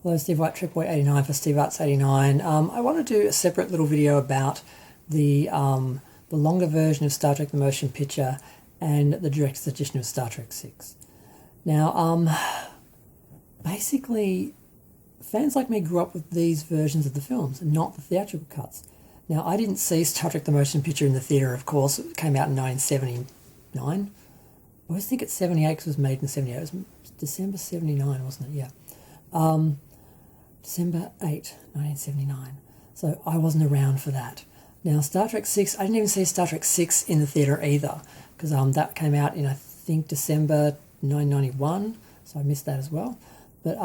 Hello, Steve White, Tripboy89 for Steve Arts 89. I want to do a separate little video about the longer version of Star Trek the Motion Picture and the director's edition of Star Trek 6. Now, basically, fans like me grew up with these versions of the films and not the theatrical cuts. Now, I didn't see Star Trek the Motion Picture in the theatre, of course. It came out in 1979. I always think it's 78 because it was made in 78. It was December 79, wasn't it? Yeah. December 8, 1979. So I wasn't around for that. Now, Star Trek 6, I didn't even see Star Trek 6 in the theatre either, because that came out in, I think, December 1991, so I missed that as well. But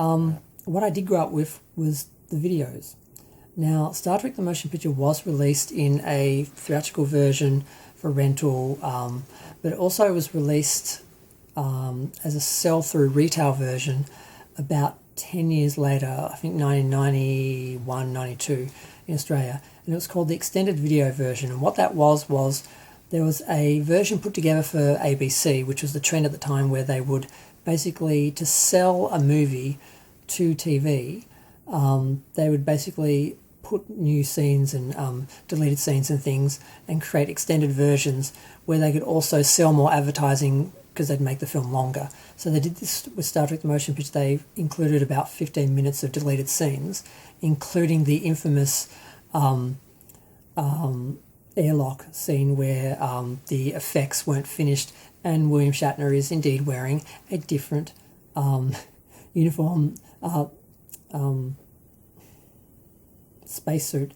what I did grow up with was the videos. Now, Star Trek the Motion Picture was released in a theatrical version for rental, but it also was released as a sell-through retail version about 10 years later, I think 1991, 92 in Australia, and it was called the extended video version. And what that was there was a version put together for ABC, which was the trend at the time, where they would basically, to sell a movie to TV, they would basically put new scenes and deleted scenes and things and create extended versions where they could also sell more advertising because they'd make the film longer. So they did this with Star Trek the Motion Picture. They included about 15 minutes of deleted scenes, including the infamous airlock scene where the effects weren't finished and William Shatner is indeed wearing a different uniform spacesuit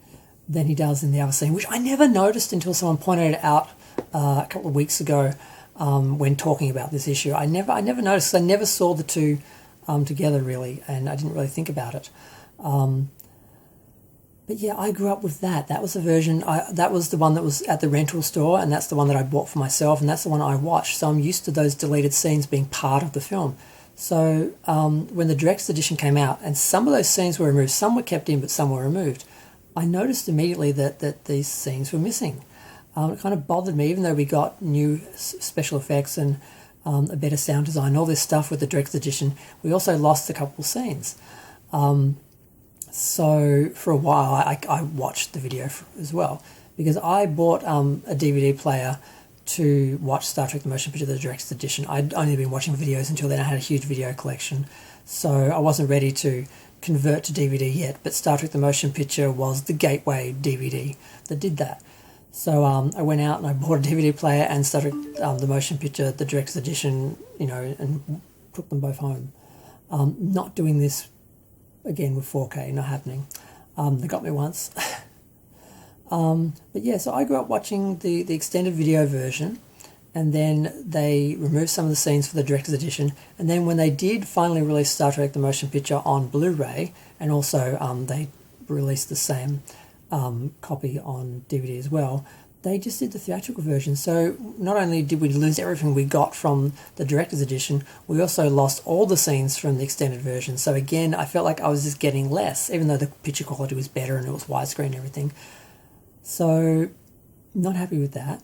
than he does in the other scene, which I never noticed until someone pointed it out a couple of weeks ago when talking about this issue. I never noticed. I never saw the two together really, and I didn't really think about it. But yeah, I grew up with that. That was the version. That was the one that was at the rental store, and that's the one that I bought for myself, and that's the one I watched. So I'm used to those deleted scenes being part of the film. So when the director's edition came out, and some of those scenes were removed, some were kept in, but some were removed, I noticed immediately that these scenes were missing. It kind of bothered me, even though we got new special effects and a better sound design, all this stuff with the director's edition, we also lost a couple of scenes. So for a while, I watched the video as well, because I bought a DVD player to watch Star Trek the Motion Picture, the director's edition. I'd only been watching videos until then. I had a huge video collection, so I wasn't ready to convert to DVD yet, but Star Trek the Motion Picture was the gateway DVD that did that. So I went out and I bought a DVD player and Star Trek the Motion Picture, the director's edition, and took them both home. Not doing this again with 4K, not happening. They got me once. But yeah, so I grew up watching the extended video version, and then they removed some of the scenes for the director's edition, and then when they did finally release Star Trek the Motion Picture on Blu-ray, and also they released the same copy on DVD as well, they just did the theatrical version. So not only did we lose everything we got from the director's edition, we also lost all the scenes from the extended version. So again, I felt like I was just getting less, even though the picture quality was better and it was widescreen and everything. So not happy with that.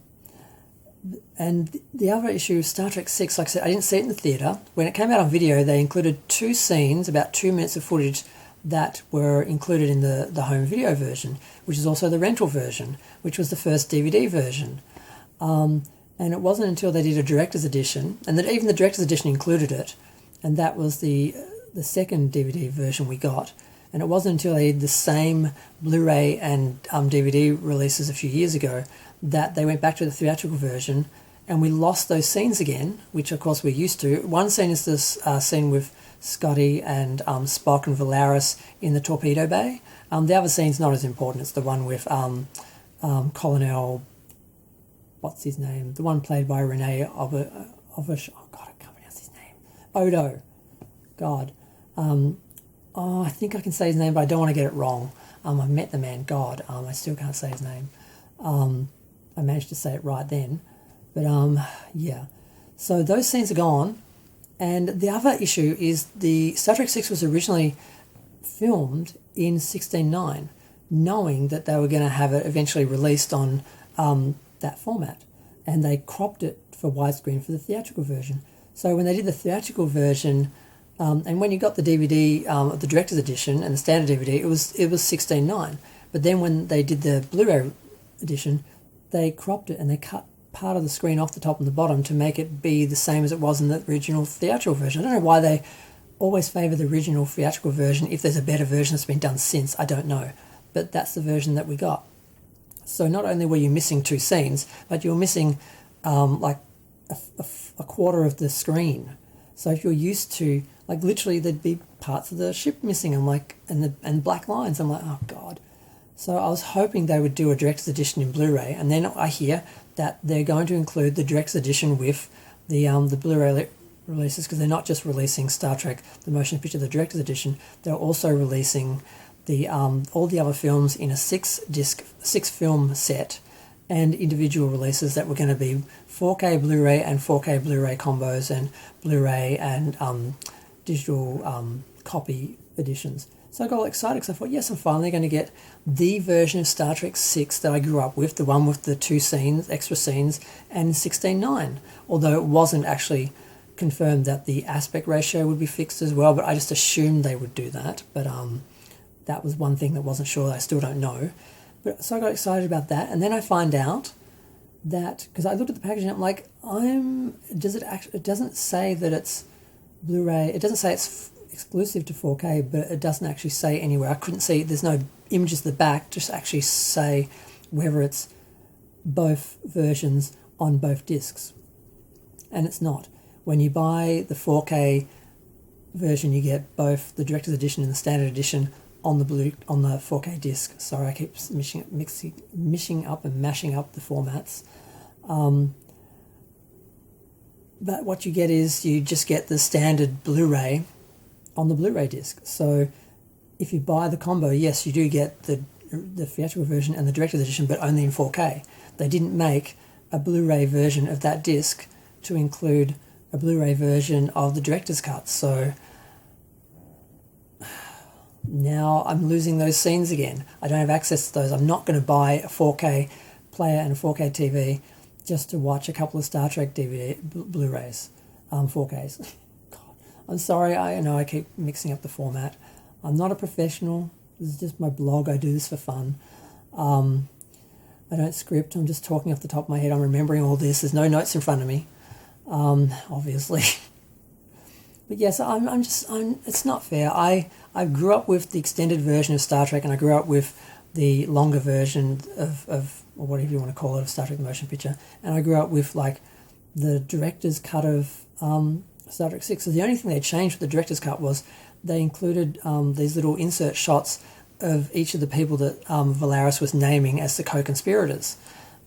And the other issue, Star Trek 6, like I said, I didn't see it in the theatre. When it came out on video, they included 2 scenes, about 2 minutes of footage, that were included in the home video version, which is also the rental version, which was the first DVD version. And it wasn't until they did a director's edition, and that even the director's edition included it, and that was the second DVD version we got. And it wasn't until they did the same Blu-ray and DVD releases a few years ago that they went back to the theatrical version, and we lost those scenes again, which of course we're used to. One scene is this scene with Scotty and Spock and Valaris in the torpedo bay. The other scene's not as important. It's the one with Colonel, what's his name? The one played by Renee Ovish. Oh God, I can't pronounce his name. Odo. God. I think I can say his name, but I don't want to get it wrong. I've met the man. God. I still can't say his name. I managed to say it right then. But yeah. So those scenes are gone. And the other issue is the Star Trek 6 was originally filmed in 16:9, knowing that they were going to have it eventually released on that format. And they cropped it for widescreen for the theatrical version. So when they did the theatrical version, And when you got the DVD of the director's edition and the standard DVD, it was 16:9. But then when they did the Blu-ray edition, they cropped it and they cut part of the screen off the top and the bottom to make it be the same as it was in the original theatrical version. I don't know why they always favour the original theatrical version. If there's a better version that's been done since, I don't know. But that's the version that we got. So not only were you missing 2 scenes, but you were missing like a quarter of the screen. So if you're used to, like, literally there'd be parts of the ship missing, and black lines. I'm like, oh God. So I was hoping they would do a director's edition in Blu-ray, and then I hear that they're going to include the director's edition with the Blu-ray releases, because they're not just releasing Star Trek, the motion picture, the director's edition, they're also releasing the all the other films in a 6-film set, and individual releases that were going to be 4K Blu-ray and 4K Blu-ray combos, and Blu-ray and digital copy editions. So I got all excited because I thought, yes, I'm finally going to get the version of Star Trek 6 that I grew up with, the one with the 2 scenes, extra scenes, and 16:9. Although it wasn't actually confirmed that the aspect ratio would be fixed as well, but I just assumed they would do that. But that was one thing that wasn't sure. I still don't know. But so I got excited about that, and then I find out that, because I looked at the packaging, I'm like, it doesn't say that it's Blu-ray. It doesn't say it's exclusive to 4K, but it doesn't actually say anywhere. I couldn't see, there's no images at the back, just actually say whether it's both versions on both discs. And it's not. When you buy the 4K version, you get both the director's edition and the standard edition on the 4K disc. Sorry, I keep mishing up and mashing up the formats. But what you get is you just get the standard Blu-ray on the Blu-ray disc. So if you buy the combo, yes, you do get the theatrical version and the director's edition, but only in 4K. They didn't make a Blu-ray version of that disc to include a Blu-ray version of the director's cut. So now I'm losing those scenes again. I don't have access to those. I'm not going to buy a 4K player and a 4K TV just to watch a couple of Star Trek DVD Blu-rays, 4Ks. God, I'm sorry, I know I keep mixing up the format. I'm not a professional. This is just my blog. I do this for fun. I don't script. I'm just talking off the top of my head. I'm remembering all this. There's no notes in front of me, obviously. But yes, it's not fair. I grew up with the extended version of Star Trek, and I grew up with the longer version of or whatever you want to call it, of Star Trek the Motion Picture. And I grew up with, like, the director's cut of Star Trek 6. So the only thing they changed with the director's cut was they included these little insert shots of each of the people that Valeris was naming as the co-conspirators.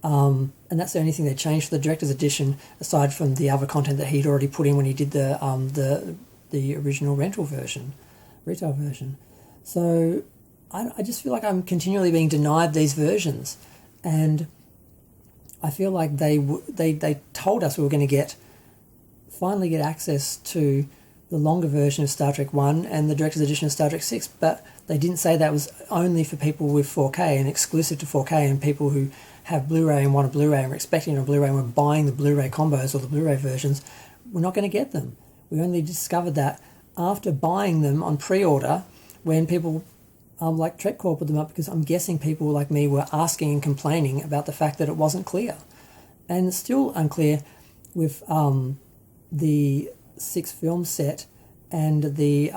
And that's the only thing they changed for the director's edition, aside from the other content that he'd already put in when he did the original retail version. So I just feel like I'm continually being denied these versions, and I feel like they told us we were going to finally get access to the longer version of Star Trek 1 and the director's edition of Star Trek 6, but they didn't say that was only for people with 4K and exclusive to 4K, and people who have Blu-ray and want a Blu-ray and we're expecting a Blu-ray and we're buying the Blu-ray combos or the Blu-ray versions. We're not going to get them. We only discovered that after buying them on pre-order, when people like TrekCorp put them up, because I'm guessing people like me were asking and complaining about the fact that it wasn't clear. And it's still unclear with the 6-film set and the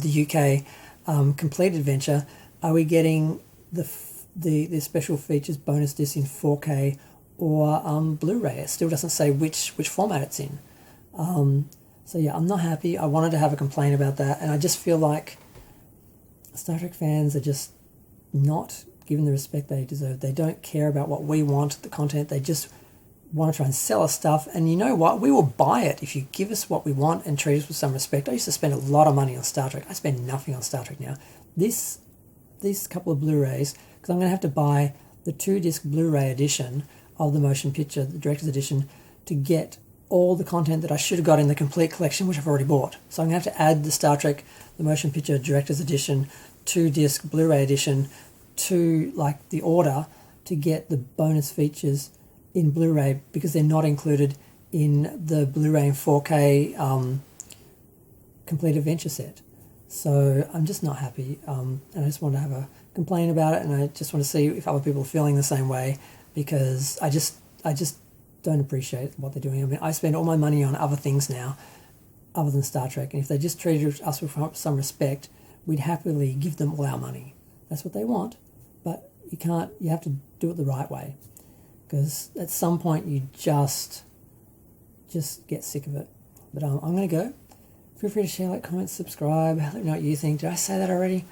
UK complete adventure. Are we getting the special features bonus disc in 4K or Blu-ray? It still doesn't say which format it's in. So yeah, I'm not happy. I wanted to have a complaint about that, and I just feel like Star Trek fans are just not given the respect they deserve. They don't care about what we want, the content. They just want to try and sell us stuff, and you know what? We will buy it if you give us what we want and treat us with some respect. I used to spend a lot of money on Star Trek. I spend nothing on Star Trek now. These couple of Blu-rays, because I'm going to have to buy the 2-disc Blu-ray edition of the motion picture, the director's edition, to get all the content that I should have got in the complete collection, which I've already bought. So I'm going to have to add the Star Trek the motion picture director's edition 2-disc Blu-ray edition to, like, the order to get the bonus features in Blu-ray, because they're not included in the Blu-ray and 4K complete adventure set. So I'm just not happy, and I just want to have a complain about it, and I just want to see if other people are feeling the same way, because I just don't appreciate what they're doing. I mean, I spend all my money on other things now other than Star Trek, and if they just treated us with some respect, we'd happily give them all our money. That's what they want, but you have to do it the right way, because at some point you just get sick of it. But I'm going to go. Feel free to share, like, comment, subscribe, let me know what you think. Did I say that already?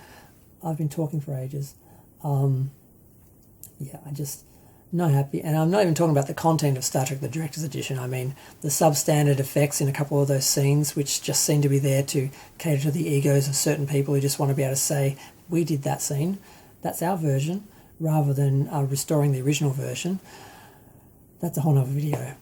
I've been talking for ages. Yeah, I just not happy. And I'm not even talking about the content of Star Trek The Director's Edition. I mean, the substandard effects in a couple of those scenes, which just seem to be there to cater to the egos of certain people who just want to be able to say, we did that scene, that's our version, rather than restoring the original version. That's a whole nother video.